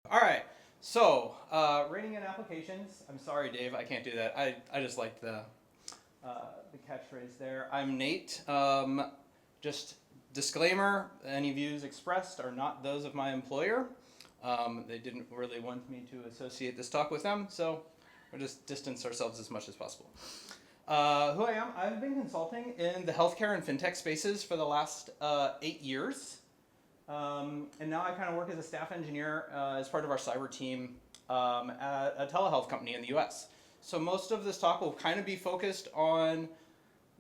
All right, so Reining In Applications. I'm sorry, Dave, I can't do that. I just liked the catchphrase there. I'm Nate. Just disclaimer: any views expressed are not those of my employer. They didn't really want me to associate this talk with them, so we'll just distance ourselves as much as possible. Who I am? I've been consulting in the healthcare and fintech spaces for the last 8 years. And now I kind of work as a staff engineer as part of our cyber team at a telehealth company in the US. So most of this talk will kind of be focused on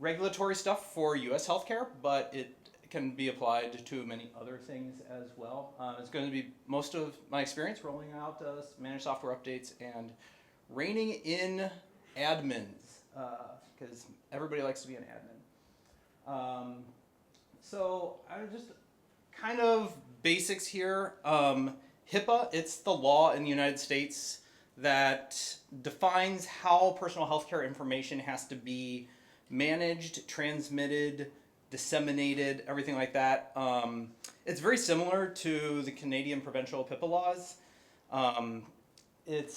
regulatory stuff for US healthcare, but it can be applied to many other things as well. It's going to be most of my experience rolling out managed software updates and reining in admins, because everybody likes to be an admin. So I just kind of basics here. HIPAA, it's the law in the United States that defines how personal healthcare information has to be managed, transmitted, disseminated, everything like that. It's very similar to the Canadian provincial HIPAA laws. It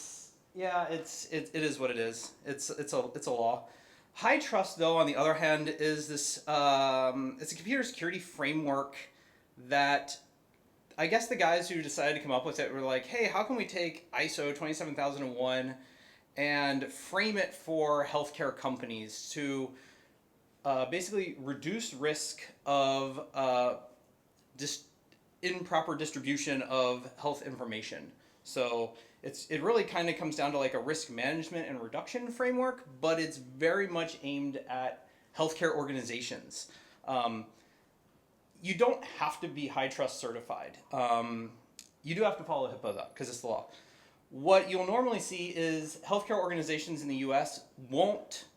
is what it is. It's a law. HITRUST, though, on the other hand, is this. It's a computer security framework that I guess the guys who decided to come up with it were like, hey, how can we take ISO 27001 and frame it for healthcare companies to basically reduce risk of improper distribution of health information. So it really kind of comes down to like a risk management and reduction framework, but it's very much aimed at healthcare organizations. You don't have to be HITRUST certified. You do have to follow HIPAA though, because it's the law. What you'll normally see is healthcare organizations in the US won't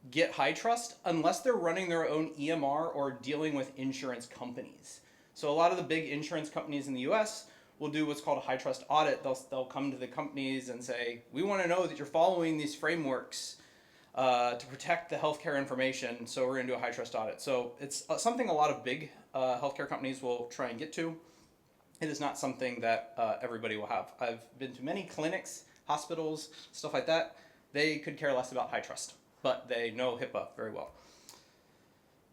get HITRUST unless they're running their own EMR or dealing with insurance companies. So a lot of the big insurance companies in the US will do what's called a HITRUST audit. They'll come to the companies and say, we want to know that you're following these frameworks to protect the healthcare information, so we're going to do a HITRUST audit. So it's something a lot of big healthcare companies will try and get to. It is not something that everybody will have. I've been to many clinics, hospitals, stuff like that. They could care less about HITRUST, but they know HIPAA very well.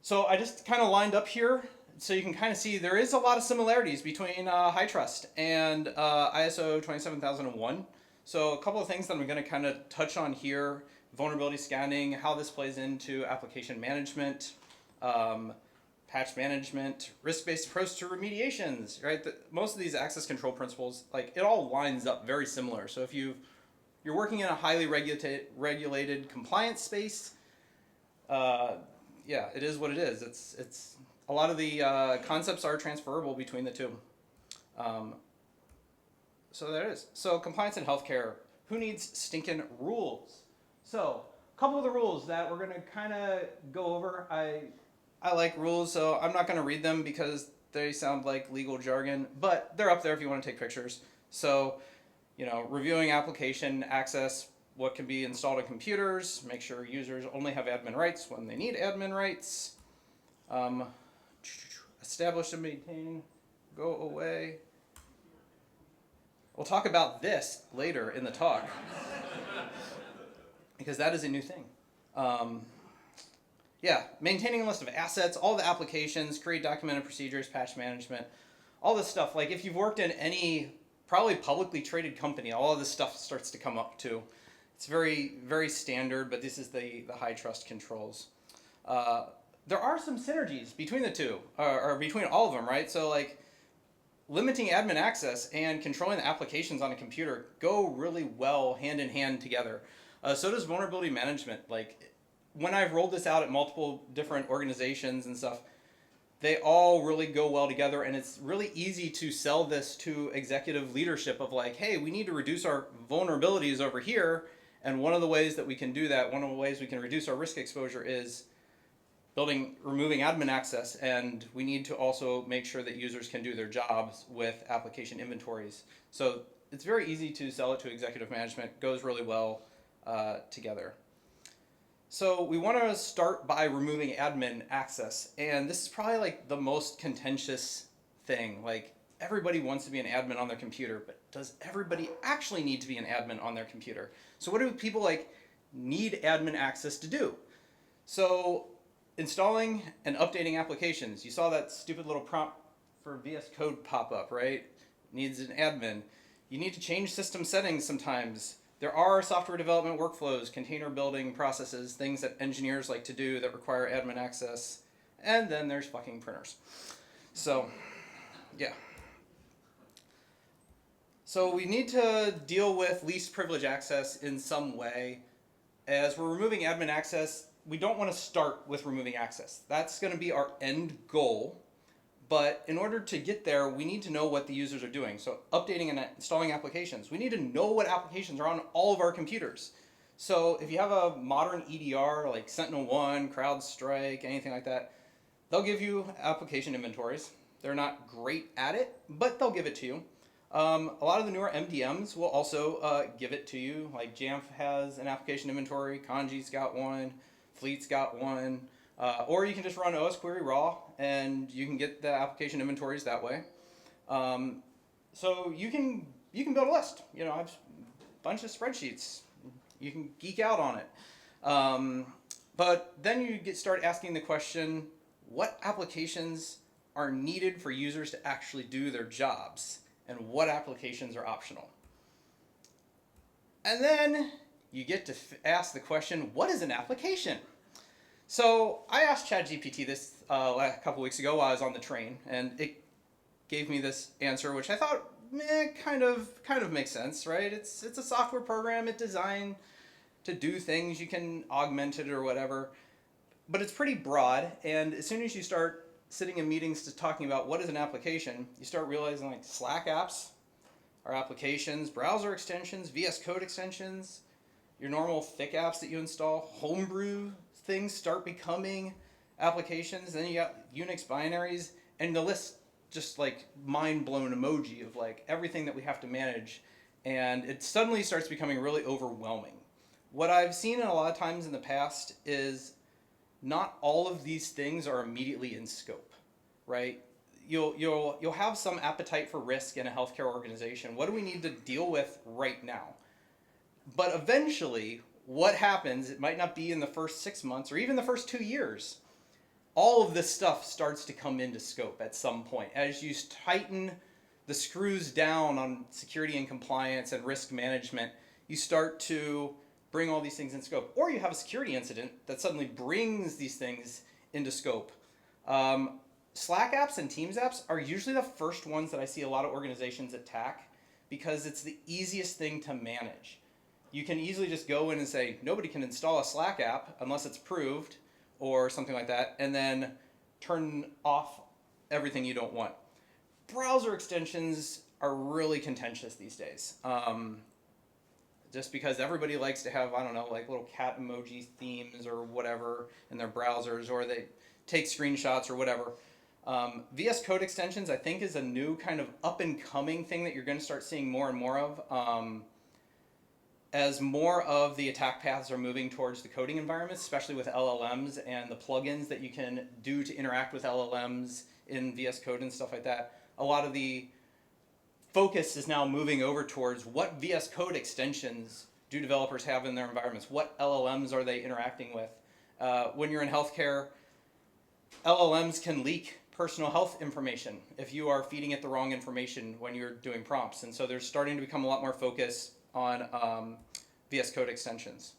So I just kind of lined up here so you can kind of see there is a lot of similarities between HITRUST and ISO 27001. So a couple of things that I'm going to kind of touch on here: vulnerability scanning, how this plays into application management, patch management, risk-based approach to remediations, right? Most of these access control principles, like, it all lines up very similar. So if you're working in a highly regulated compliance space, yeah, it is what it is. It's a lot of the concepts are transferable between the two. So there it is. So compliance in healthcare. Who needs stinking rules? So a couple of the rules that we're going to kind of go over. I like rules, so I'm not going to read them because they sound like legal jargon, but they're up there if you want to take pictures. So, reviewing application access, what can be installed on computers, make sure users only have admin rights when they need admin rights, establish and maintain, go away. We'll talk about this later in the talk because that is a new thing. Maintaining a list of assets, all the applications, create documented procedures, patch management, all this stuff. Like, if you've worked in any probably publicly traded company, all of this stuff starts to come up too. It's very, very standard, but this is the HITRUST controls. There are some synergies between the two, or between all of them, right? So, like, limiting admin access and controlling the applications on a computer go really well hand in hand together. So does vulnerability management. Like, when I've rolled this out at multiple different organizations and stuff, they all really go well together, and it's really easy to sell this to executive leadership of like, hey, we need to reduce our vulnerabilities over here, and one of the ways that we can do that, one of the ways we can reduce our risk exposure is removing admin access, and we need to also make sure that users can do their jobs with application inventories. So it's very easy to sell it to executive management, goes really well together. So we want to start by removing admin access, and this is probably like the most contentious thing. Like, everybody wants to be an admin on their computer, but does everybody actually need to be an admin on their computer? So what do people like need admin access to do? So installing and updating applications. You saw that stupid little prompt for VS Code pop up, right? Needs an admin. You need to change system settings sometimes. There are software development workflows, container building processes, things that engineers like to do that require admin access. And then there's fucking printers. So, yeah. So we need to deal with least privilege access in some way. As we're removing admin access, we don't want to start with removing access. That's going to be our end goal. But in order to get there, we need to know what the users are doing. So updating and installing applications, we need to know what applications are on all of our computers. So if you have a modern EDR like SentinelOne, CrowdStrike, anything like that, they'll give you application inventories. They're not great at it, but they'll give it to you. A lot of the newer MDMs will also give it to you. Like Jamf has an application inventory, Kanji's got one, Fleet's got one. Or you can just run OSQuery raw and you can get the application inventories that way. So you can build a list. You know, I have a bunch of spreadsheets. You can geek out on it. But then you start asking the question, what applications are needed for users to actually do their jobs? And what applications are optional? And then you get to ask the question, what is an application? So I asked ChatGPT this a couple weeks ago while I was on the train, and it gave me this answer, which I thought, kind of makes sense, right? It's a software program. It's designed to do things. You can augment it or whatever, but it's pretty broad. And as soon as you start sitting in meetings to talking about what is an application, you start realizing like Slack apps are applications, browser extensions, VS Code extensions, your normal thick apps that you install, Homebrew things start becoming applications. Then you got Unix binaries, and the list just like mind-blown emoji of like everything that we have to manage, and it suddenly starts becoming really overwhelming. What I've seen a lot of times in the past is not all of these things are immediately in scope, right? You'll have some appetite for risk in a healthcare organization. What do we need to deal with right now? But eventually, what happens, it might not be in the first 6 months or even the first 2 years, all of this stuff starts to come into scope at some point. As you tighten the screws down on security and compliance and risk management, you start to bring all these things in scope. Or you have a security incident that suddenly brings these things into scope. Slack apps and Teams apps are usually the first ones that I see a lot of organizations attack because it's the easiest thing to manage. You can easily just go in and say, nobody can install a Slack app unless it's approved or something like that, and then turn off everything you don't want. Browser extensions are really contentious these days. Just because everybody likes to have, I don't know, like little cat emoji themes or whatever in their browsers, or they take screenshots or whatever. VS Code extensions, I think, is a new kind of up-and-coming thing that you're going to start seeing more and more of. As more of the attack paths are moving towards the coding environments, especially with LLMs and the plugins that you can do to interact with LLMs in VS Code and stuff like that, a lot of the focus is now moving over towards what VS Code extensions do developers have in their environments? What LLMs are they interacting with? When you're in healthcare, LLMs can leak personal health information if you are feeding it the wrong information when you're doing prompts. And so there's starting to become a lot more focus on VS Code extensions.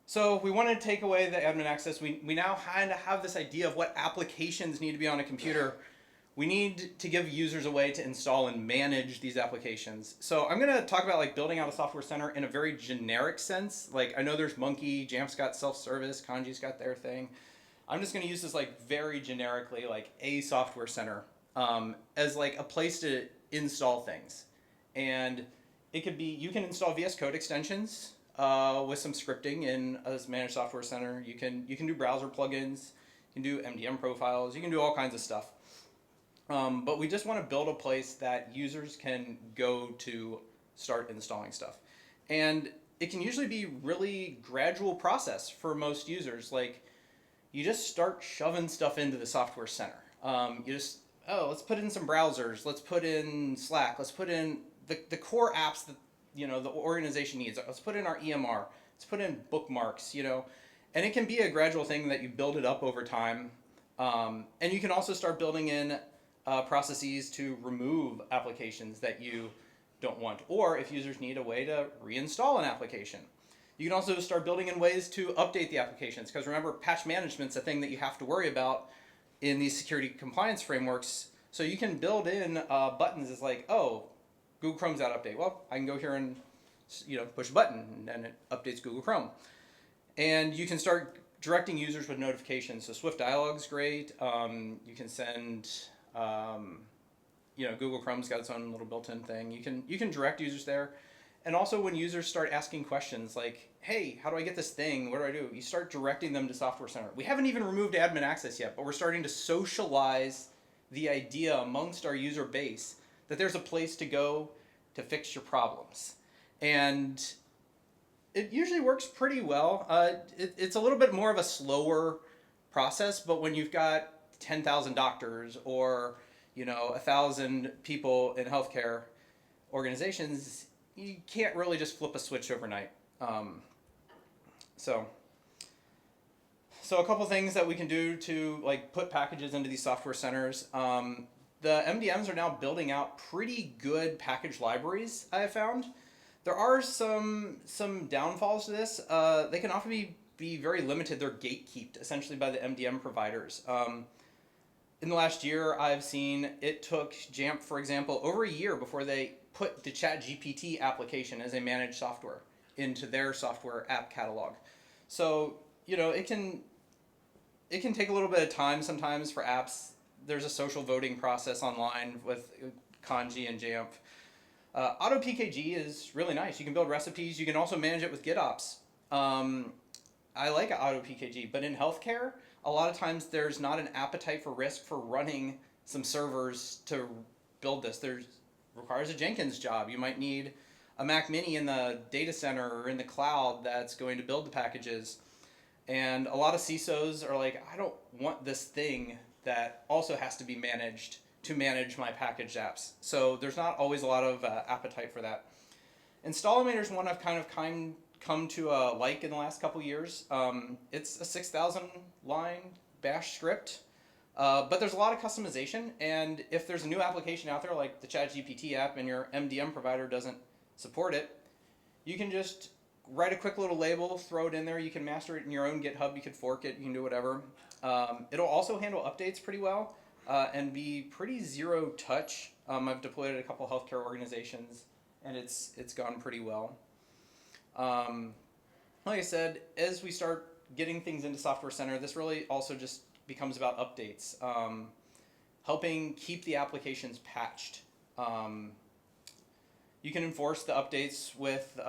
So we want to take away the admin access. We now kind of have this idea of what applications need to be on a computer. We need to give users a way to install and manage these applications. So I'm going to talk about like building out a software center in a very generic sense. Like I know there's Munki, Jamf's got self-service, Kanji's got their thing. I'm just going to use this like very generically, like a software center as like a place to install things. And it could be, you can install VS Code extensions with some scripting in a managed software center. You can do browser plugins, you can do MDM profiles, you can do all kinds of stuff. But we just want to build a place that users can go to start installing stuff. And it can usually be really gradual process for most users. Like you just start shoving stuff into the software center. You just oh, let's put in some browsers, let's put in Slack, let's put in the core apps that, you know, the organization needs. Let's put in our EMR, let's put in bookmarks, you know, and it can be a gradual thing that you build it up over time. And you can also start building in processes to remove applications that you don't want, or if users need a way to reinstall an application. You can also start building in ways to update the applications, because remember, patch management's a thing that you have to worry about in these security compliance frameworks. So you can build in buttons as like, oh, Google Chrome's out of update. Well, I can go here and, you know, push a button and it updates Google Chrome. And you can start directing users with notifications. So Swift Dialog's great. You can send, you know, Google Chrome's got its own little built-in thing. You can direct users there. And also when users start asking questions like, hey, how do I get this thing? What do I do? You start directing them to Software Center. We haven't even removed admin access yet, but we're starting to socialize the idea amongst our user base that there's a place to go to fix your problems. And it usually works pretty well. It's a little bit more of a slower process, but when you've got 10,000 doctors or, you know, 1,000 people in healthcare organizations, you can't really just flip a switch overnight. So a couple things that we can do to like put packages into these software centers. The MDMs are now building out pretty good package libraries, I have found. There are some downfalls to this. They can often be very limited. They're gatekept essentially by the MDM providers. In the last year, I've seen it took Jamf, for example, over a year before they put the ChatGPT application as a managed software into their software app catalog. So, you know, it can take a little bit of time sometimes for apps. There's a social voting process online with Kanji and Jamf. AutoPKG is really nice. You can build recipes. You can also manage it with GitOps. I like AutoPKG, but in healthcare, a lot of times there's not an appetite for risk for running some servers to build this. Requires a Jenkins job. You might need a Mac Mini in the data center or in the cloud that's going to build the packages. And a lot of CISOs are like, I don't want this thing that also has to be managed to manage my packaged apps. So there's not always a lot of appetite for that. Installomator is one I've kind of come to like in the last couple years. It's a 6,000 line bash script, but there's a lot of customization. And if there's a new application out there like the ChatGPT app and your MDM provider doesn't support it, you can just write a quick little label, throw it in there. You can master it in your own GitHub. You can fork it. You can do whatever. It'll also handle updates pretty well and be pretty zero touch. I've deployed it at a couple healthcare organizations, and it's gone pretty well. Like I said, as we start getting things into Software Center, this really also just becomes about updates, helping keep the applications patched. You can enforce the updates with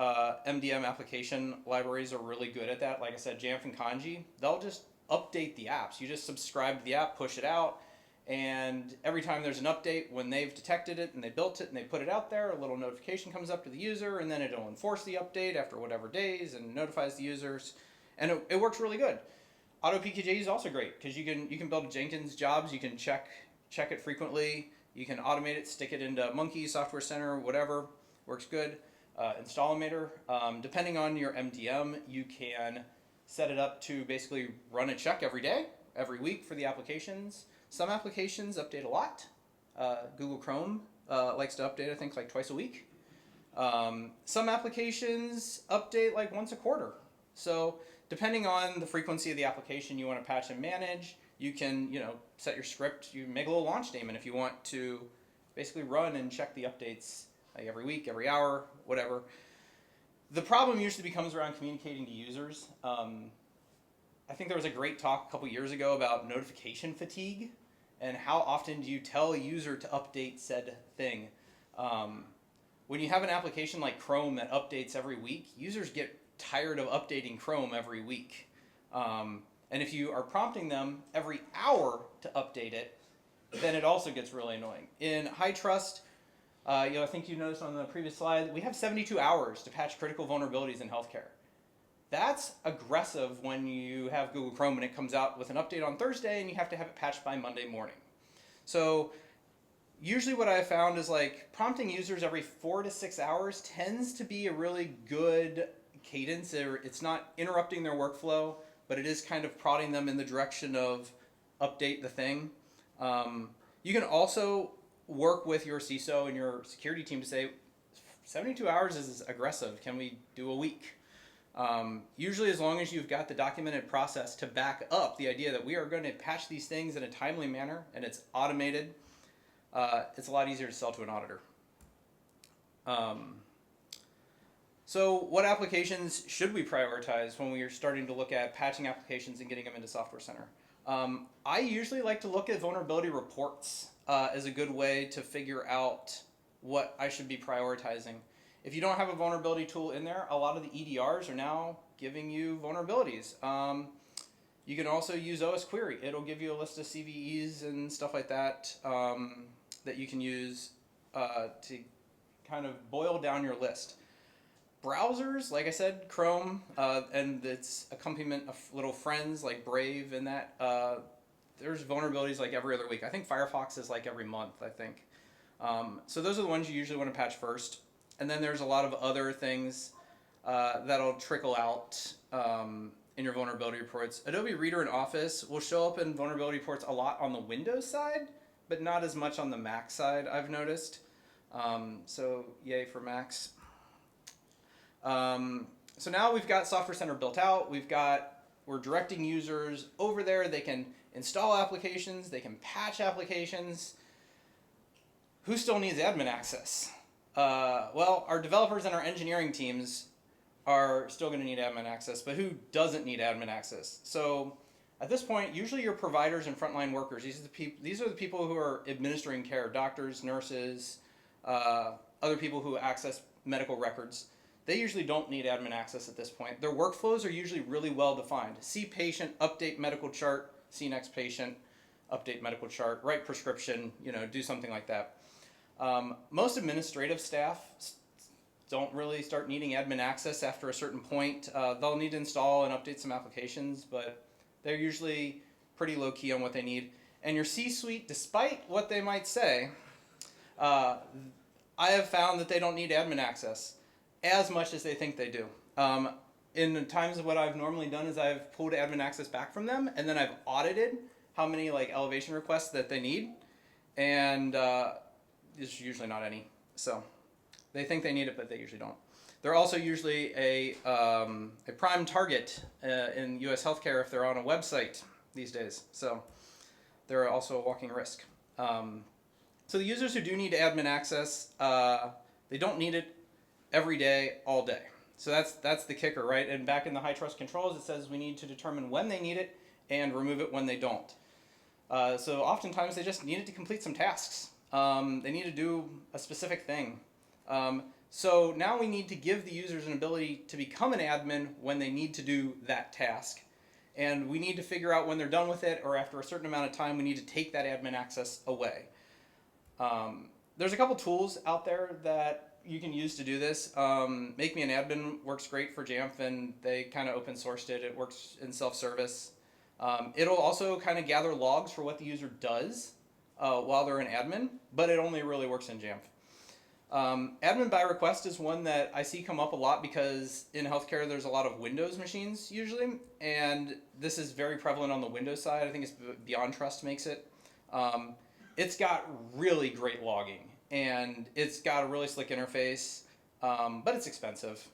MDM application libraries are really good at that. Like I said, Jamf and Kanji, they'll just update the apps. You just subscribe to the app, push it out, and every time there's an update, when they've detected it and they built it and they put it out there, a little notification comes up to the user, and then it'll enforce the update after whatever days and notifies the users, and it works really good. AutoPKG is also great because you can build Jenkins jobs. You can check it frequently. You can automate it, stick it into Munki, Software Center, whatever. Works good. Installomator, depending on your MDM, you can set it up to basically run a check every day, every week for the applications. Some applications update a lot. Google Chrome likes to update, I think, like twice a week. Some applications update like once a quarter. So depending on the frequency of the application you want to patch and manage, you can, set your script. You make a little launch daemon if you want to basically run and check the updates like every week, every hour, whatever. The problem usually becomes around communicating to users. I think there was a great talk a couple years ago about notification fatigue and how often do you tell a user to update said thing. When you have an application like Chrome that updates every week, users get tired of updating Chrome every week. And if you are prompting them every hour to update it, then it also gets really annoying. In HITRUST, I think you noticed on the previous slide, we have 72 hours to patch critical vulnerabilities in healthcare. That's aggressive when you have Google Chrome and it comes out with an update on Thursday and you have to have it patched by Monday morning. So usually what I've found is like prompting users every 4 to 6 hours tends to be a really good cadence. It's not interrupting their workflow, but it is kind of prodding them in the direction of update the thing. You can also work with your CISO and your security team to say 72 hours is aggressive. Can we do a week? Usually as long as you've got the documented process to back up the idea that we are going to patch these things in a timely manner and it's automated, it's a lot easier to sell to an auditor. So what applications should we prioritize when we are starting to look at patching applications and getting them into Software Center? I usually like to look at vulnerability reports as a good way to figure out what I should be prioritizing. If you don't have a vulnerability tool in there, a lot of the EDRs are now giving you vulnerabilities. You can also use OSQuery. It'll give you a list of CVEs and stuff like that that you can use to kind of boil down your list. Browsers, like I said, Chrome and its accompaniment of little friends like Brave and that, there's vulnerabilities like every other week. I think Firefox is like every month, I think. So those are the ones you usually want to patch first. And then there's a lot of other things that'll trickle out in your vulnerability reports. Adobe Reader in Office will show up in vulnerability reports a lot on the Windows side, but not as much on the Mac side, I've noticed. So yay for Macs. So now we've got Software Center built out. We're directing users over there. They can install applications. They can patch applications. Who still needs admin access? Well, our developers and our engineering teams are still going to need admin access, but who doesn't need admin access? So at this point, usually your providers and frontline workers, these are the people who are administering care, doctors, nurses, other people who access medical records. They usually don't need admin access at this point. Their workflows are usually really well defined. See patient, update medical chart, see next patient, update medical chart, write prescription, do something like that. Most administrative staff don't really start needing admin access after a certain point. They'll need to install and update some applications, but they're usually pretty low key on what they need. And your C-suite, despite what they might say, I have found that they don't need admin access as much as they think they do. In times of what I've normally done is I've pulled admin access back from them, and then I've audited how many elevation requests that they need, and there's usually not any. So they think they need it, but they usually don't. They're also usually a prime target in U.S. healthcare if they're on a website these days. So they're also a walking risk. So the users who do need admin access, they don't need it every day, all day. So that's the kicker, right? And back in the high trust controls, it says we need to determine when they need it and remove it when they don't. So oftentimes they just need it to complete some tasks. They need to do a specific thing. So now we need to give the users an ability to become an admin when they need to do that task. And we need to figure out when they're done with it, or after a certain amount of time, we need to take that admin access away. There's a couple tools out there that you can use to do this. MakeMeAnAdmin works great for Jamf, and they kind of open sourced it. It works in self-service. It'll also kind of gather logs for what the user does while they're an admin, but it only really works in Jamf. Admin by request is one that I see come up a lot because in healthcare there's a lot of Windows machines usually, and this is very prevalent on the Windows side. I think it's Beyond Trust makes it. It's got really great logging, and it's got a really slick interface, but it's expensive.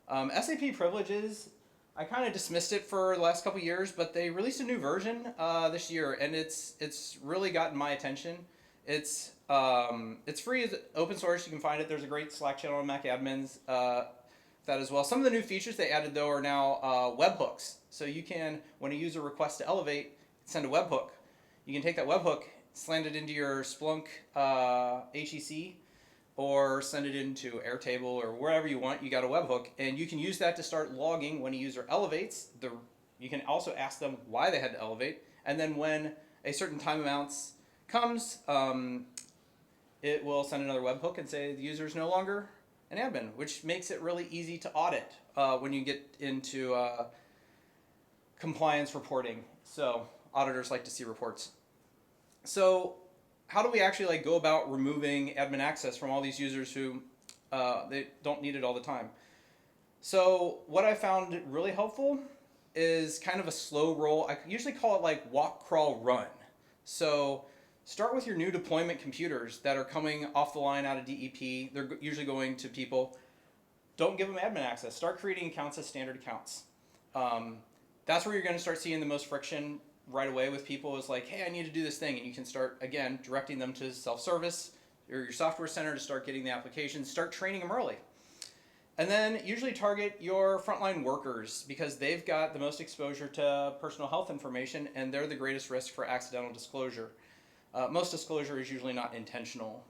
SAP privileges, I kind of dismissed it for the last couple years, but they released a new version this year, and it's really gotten my attention. It's free, it's open source. You can find it. There's a great Slack channel on MacAdmins that as well. Some of the new features they added though are now webhooks. So you can, when a user requests to elevate, send a webhook. You can take that webhook, slant it into your Splunk HEC, or send it into Airtable or wherever you want. You got a webhook, and you can use that to start logging when a user elevates. You can also ask them why they had to elevate, and then when a certain time amounts comes, it will send another webhook and say the user is no longer an admin, which makes it really easy to audit when you get into compliance reporting. So auditors like to see reports. So how do we actually like go about removing admin access from all these users who they don't need it all the time? So what I found really helpful is kind of a slow roll. I usually call it like walk, crawl, run. So start with your new deployment computers that are coming off the line out of DEP. They're usually going to people. Don't give them admin access. Start creating accounts as standard accounts. That's where you're going to start seeing the most friction right away with people is like, hey, I need to do this thing. And you can start, again, directing them to self-service or your software center to start getting the applications. Start training them early. And then usually target your frontline workers because they've got the most exposure to personal health information and they're the greatest risk for accidental disclosure. Most disclosure is usually not intentional.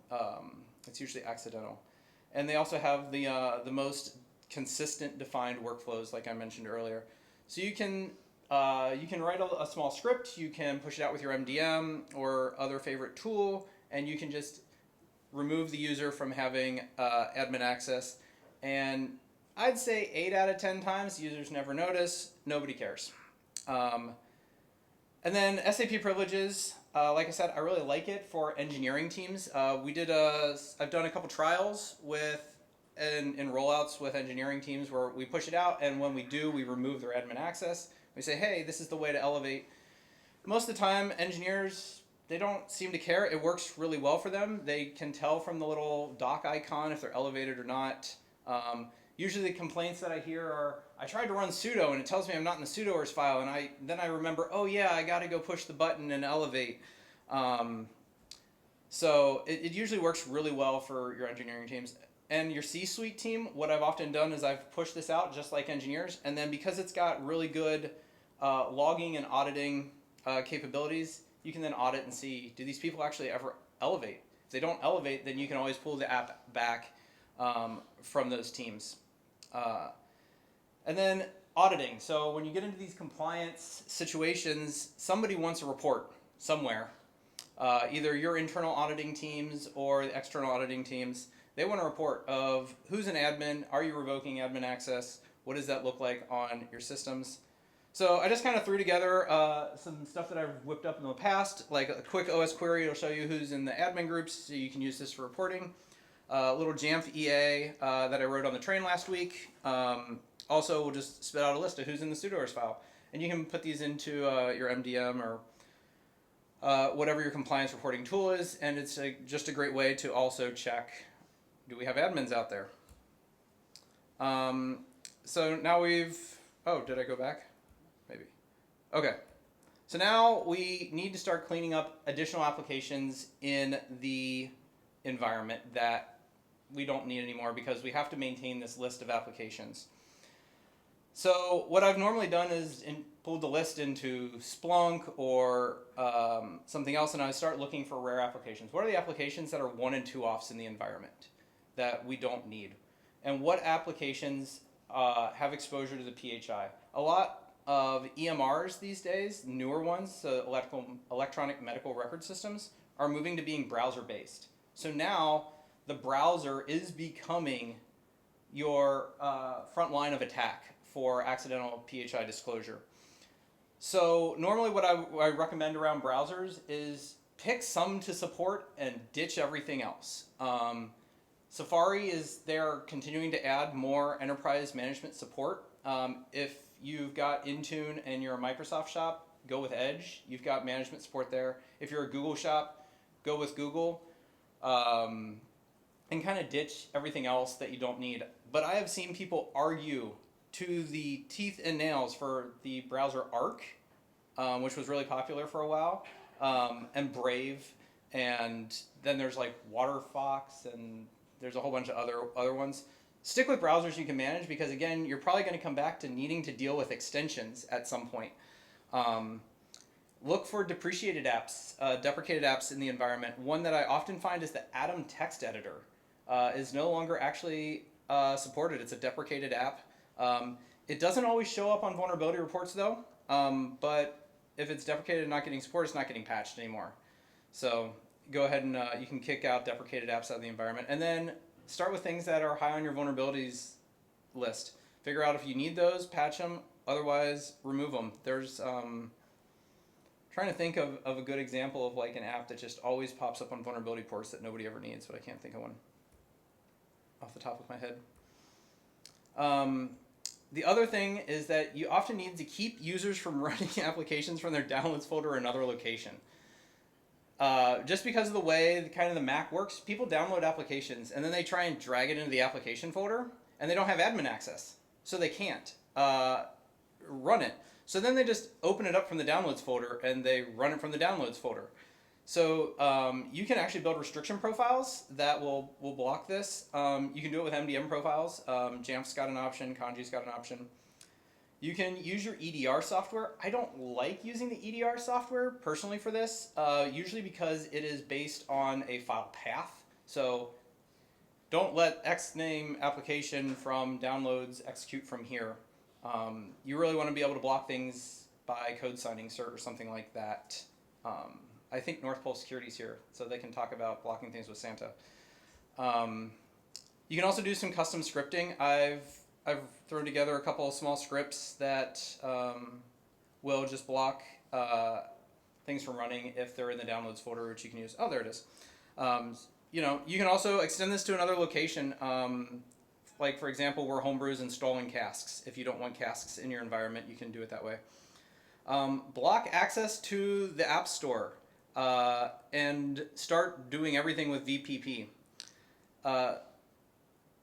It's usually accidental. And they also have the most consistent defined workflows like I mentioned earlier. So you can write a small script, you can push it out with your MDM or other favorite tool, and you can just remove the user from having admin access. And I'd say 8 out of 10 times users never notice, nobody cares. And then SAP privileges, like I said, I really like it for engineering teams. I've done a couple trials in rollouts with engineering teams where we push it out, and when we do, we remove their admin access. We say, hey, this is the way to elevate. Most of the time, engineers, they don't seem to care. It works really well for them. They can tell from the little dock icon if they're elevated or not. Usually the complaints that I hear are, I tried to run sudo and it tells me I'm not in the sudoers file, and then I remember, oh yeah, I got to go push the button and elevate. So it usually works really well for your engineering teams. And your C-suite team, what I've often done is I've pushed this out just like engineers, and then because it's got really good logging and auditing capabilities, you can then audit and see, do these people actually ever elevate? If they don't elevate, then you can always pull the app back from those teams. And then auditing. So when you get into these compliance situations, somebody wants a report somewhere. Either your internal auditing teams or the external auditing teams. They want a report of who's an admin, are you revoking admin access, what does that look like on your systems. So I just kind of threw together some stuff that I've whipped up in the past, like a quick OSQuery. It'll show you who's in the admin groups, so you can use this for reporting. A little Jamf EA that I wrote on the train last week. Also, we'll just spit out a list of who's in the sudoers file. And you can put these into your MDM or whatever your compliance reporting tool is, and it's just a great way to also check, do we have admins out there? So now did I go back? Maybe. Okay. So now we need to start cleaning up additional applications in the environment that we don't need anymore because we have to maintain this list of applications. So what I've normally done is pulled the list into Splunk or something else, and I start looking for rare applications. What are the applications that are 1 and 2 offs in the environment that we don't need? And what applications have exposure to the PHI? A lot of EMRs these days, newer ones, so electronic medical record systems, are moving to being browser-based. So now the browser is becoming your front line of attack for accidental PHI disclosure. So normally what I recommend around browsers is pick some to support and ditch everything else. Safari they're continuing to add more enterprise management support. If you've got Intune and you're a Microsoft shop, go with Edge. You've got management support there. If you're a Google shop, go with Google. And kind of ditch everything else that you don't need. But I have seen people argue to the teeth and nails for the browser Arc, which was really popular for a while, and Brave, and then there's like WaterFox, and there's a whole bunch of other ones. Stick with browsers you can manage because, again, you're probably going to come back to needing to deal with extensions at some point. Look for deprecated apps in the environment. One that I often find is the Atom text editor is no longer actually supported. It's a deprecated app. It doesn't always show up on vulnerability reports though, but if it's deprecated and not getting support, it's not getting patched anymore. So go ahead and you can kick out deprecated apps out of the environment, and then start with things that are high on your vulnerabilities list. Figure out if you need those, patch them, otherwise remove them. There's trying to think of a good example of like an app that just always pops up on vulnerability ports that nobody ever needs, but I can't think of one off the top of my head. The other thing is that you often need to keep users from running applications from their downloads folder or another location. Just because of the way kind of the Mac works, people download applications and then they try and drag it into the application folder and they don't have admin access. So they can't run it. So then they just open it up from the downloads folder and they run it from the downloads folder. So you can actually build restriction profiles that will block this. You can do it with MDM profiles. Jamf's got an option, Kanji's got an option. You can use your EDR software. I don't like using the EDR software personally for this, usually because it is based on a file path. So don't let Xname application from downloads execute from here. You really want to be able to block things by code signing cert or something like that. I think North Pole Security's here, so they can talk about blocking things with Santa. You can also do some custom scripting. I've thrown together a couple of small scripts that will just block things from running if they're in the downloads folder, which you can use. Oh, there it is. You can also extend this to another location. Like, for example, where Homebrew is installing casks. If you don't want casks in your environment, you can do it that way. Block access to the App Store and start doing everything with VPP.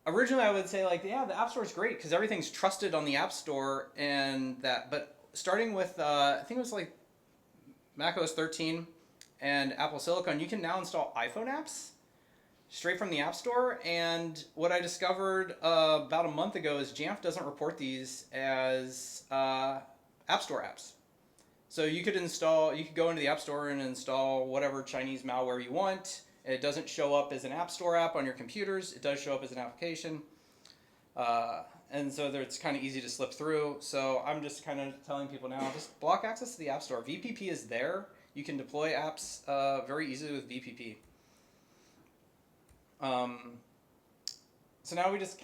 Originally, I would say, like, yeah, the App Store is great because everything's trusted on the App Store and that. But starting with, I think it was like macOS 13 and Apple Silicon, you can now install iPhone apps straight from the App Store. And what I discovered about a month ago is Jamf doesn't report these as App Store apps. So you could go into the App Store and install whatever Chinese malware you want. It doesn't show up as an App Store app on your computers. It does show up as an application. And so it's kind of easy to slip through. So I'm just kind of telling people now, just block access to the App Store. VPP is there. You can deploy apps very easily with VPP. So now we just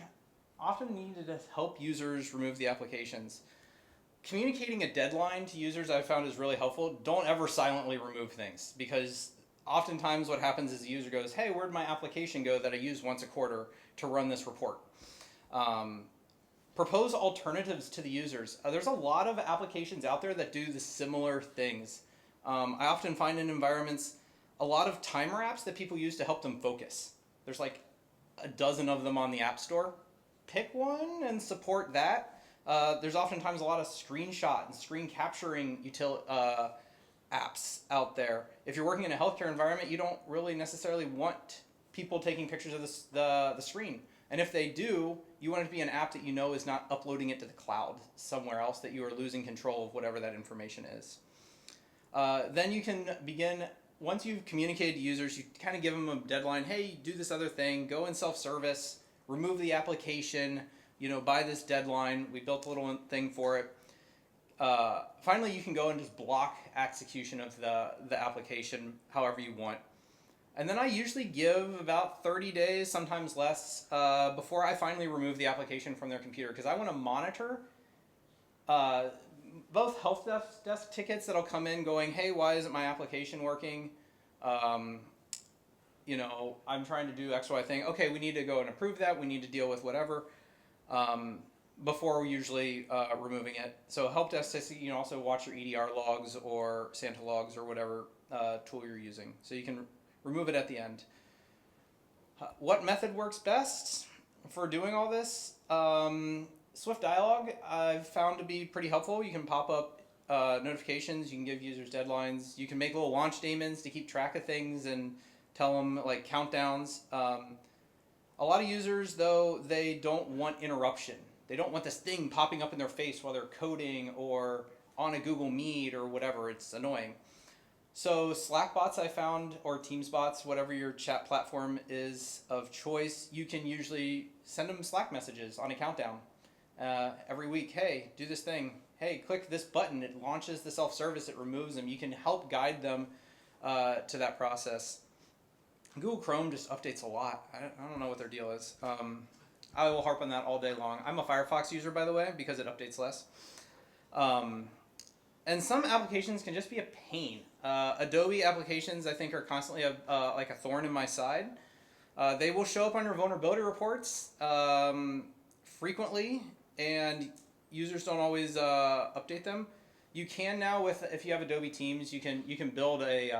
often need to help users remove the applications. Communicating a deadline to users I've found is really helpful. Don't ever silently remove things because oftentimes what happens is the user goes, hey, where'd my application go that I use once a quarter to run this report? Propose alternatives to the users. There's a lot of applications out there that do the similar things. I often find in environments a lot of timer apps that people use to help them focus. There's like a dozen of them on the App Store. Pick one and support that. There's oftentimes a lot of screenshot and screen capturing apps out there. If you're working in a healthcare environment, you don't really necessarily want people taking pictures of the screen. And if they do, you want it to be an app that you know is not uploading it to the cloud somewhere else, that you are losing control of whatever that information is. Then you can begin, once you've communicated to users, you kind of give them a deadline. Hey, do this other thing, go in self-service, remove the application, by this deadline. We built a little thing for it. Finally, you can go and just block execution of the application however you want. And then I usually give about 30 days, sometimes less, before I finally remove the application from their computer, because I want to monitor both help desk tickets that'll come in going, hey, why isn't my application working? I'm trying to do X, Y thing. Okay, we need to go and approve that. We need to deal with whatever. Before usually removing it. So help desk, you can also watch your EDR logs or Santa logs or whatever tool you're using. So you can remove it at the end. What method works best for doing all this? Swift Dialog I've found to be pretty helpful. You can pop up notifications, you can give users deadlines, you can make little launch daemons to keep track of things and tell them like countdowns. A lot of users, though, they don't want interruption. They don't want this thing popping up in their face while they're coding or on a Google Meet or whatever. It's annoying. So Slack bots I found, or Teams bots, whatever your chat platform is of choice, you can usually send them Slack messages on a countdown every week. Hey, do this thing. Hey, click this button. It launches the self-service. It removes them. You can help guide them to that process. Google Chrome just updates a lot. I don't know what their deal is. I will harp on that all day long. I'm a Firefox user, by the way, because it updates less. and some applications can just be a pain. Adobe applications, I think, are constantly like a thorn in my side. They will show up on your vulnerability reports frequently, and users don't always update them. You can now, if you have Adobe Teams, you can build a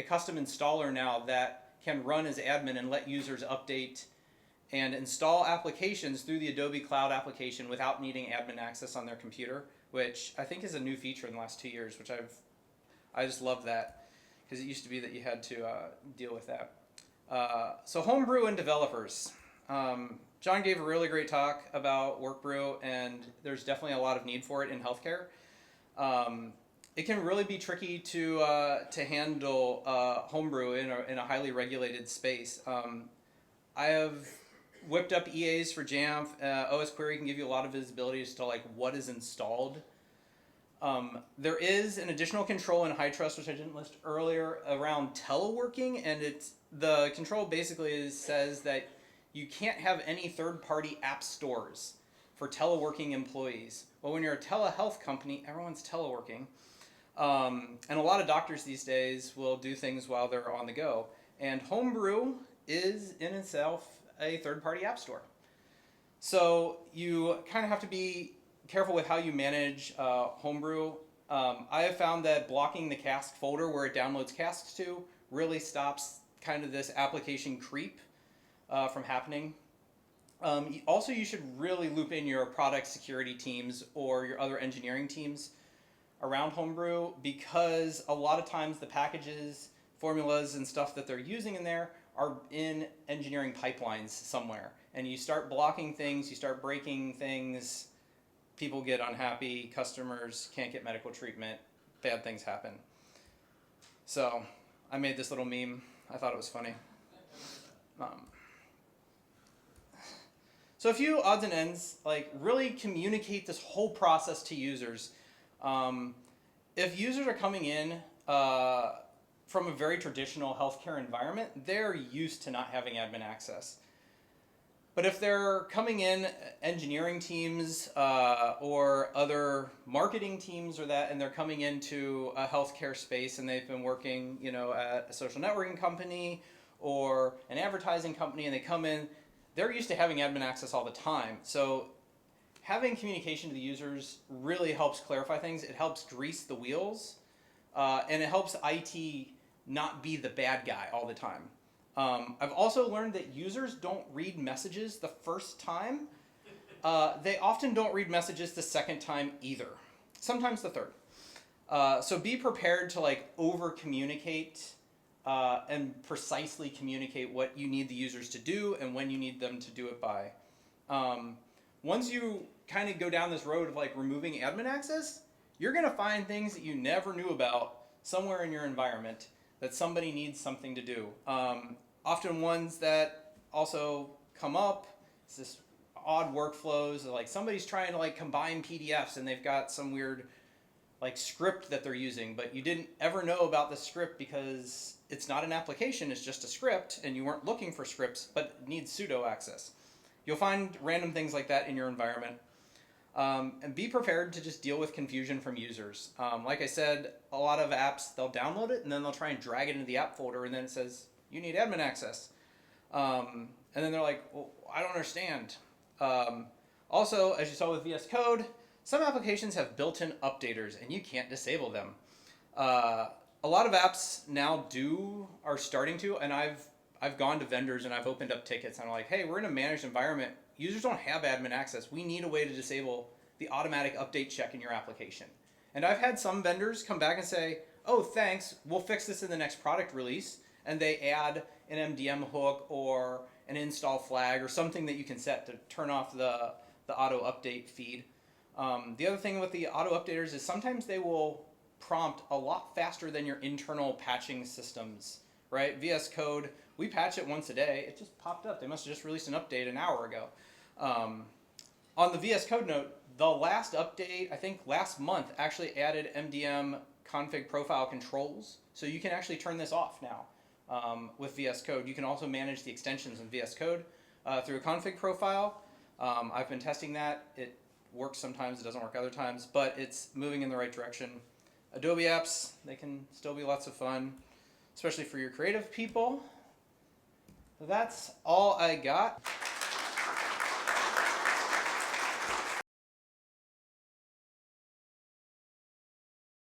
custom installer now that can run as admin and let users update and install applications through the Adobe Cloud application without needing admin access on their computer, which I think is a new feature in the last 2 years, which I just love that, because it used to be that you had to deal with that. So Homebrew and developers. John gave a really great talk about Workbrew, and there's definitely a lot of need for it in healthcare. It can really be tricky to handle Homebrew in a highly regulated space. I have whipped up EAs for Jamf. OSQuery can give you a lot of visibility as to like what is installed. There is an additional control in HITRUST, which I didn't list earlier, around teleworking, and the control basically says that you can't have any third-party app stores for teleworking employees. Well, when you're a telehealth company, everyone's teleworking. And a lot of doctors these days will do things while they're on the go. And Homebrew is in itself a third-party app store. So you kind of have to be careful with how you manage Homebrew. I have found that blocking the cask folder where it downloads casks to really stops kind of this application creep from happening. Also, you should really loop in your product security teams or your other engineering teams around Homebrew, because a lot of times the packages, formulas, and stuff that they're using in there are in engineering pipelines somewhere. And you start blocking things, you start breaking things, people get unhappy, customers can't get medical treatment, bad things happen. So I made this little meme. I thought it was funny. So a few odds and ends, like really communicate this whole process to users. If users are coming in from a very traditional healthcare environment, they're used to not having admin access. But if they're coming in engineering teams or other marketing teams or that, and they're coming into a healthcare space and they've been working, at a social networking company or an advertising company, and they come in, they're used to having admin access all the time. So having communication to the users really helps clarify things. It helps grease the wheels, and it helps IT not be the bad guy all the time. I've also learned that users don't read messages the first time. They often don't read messages the second time either, sometimes the third. So be prepared to over communicate and precisely communicate what you need the users to do and when you need them to do it by. Once you kind of go down this road of removing admin access, you're going to find things that you never knew about somewhere in your environment that somebody needs something to do. Often ones that also come up, it's this odd workflows, like somebody's trying to combine PDFs and they've got some weird script that they're using, but you didn't ever know about the script because it's not an application, it's just a script, and you weren't looking for scripts, but it needs sudo access. You'll find random things like that in your environment. And be prepared to just deal with confusion from users. Like I said, a lot of apps, they'll download it and then they'll try and drag it into the app folder, and then it says, you need admin access. And then they're like, well, I don't understand. Also, as you saw with VS Code, some applications have built-in updaters and you can't disable them. A lot of apps now are starting to, and I've gone to vendors and I've opened up tickets and I'm like, hey, we're in a managed environment. Users don't have admin access. We need a way to disable the automatic update check in your application. And I've had some vendors come back and say, oh, thanks, we'll fix this in the next product release. And they add an MDM hook or an install flag or something that you can set to turn off the auto update feed. The other thing with the auto updaters is sometimes they will prompt a lot faster than your internal patching systems, right? VS Code, we patch it once a day. It just popped up. They must have just released an update an hour ago. On the VS Code note, the last update, I think last month, actually added MDM config profile controls. So you can actually turn this off now with VS Code. You can also manage the extensions in VS Code through a config profile. I've been testing that. It works sometimes, it doesn't work other times, but it's moving in the right direction. Adobe apps, they can still be lots of fun, especially for your creative people. That's all I got.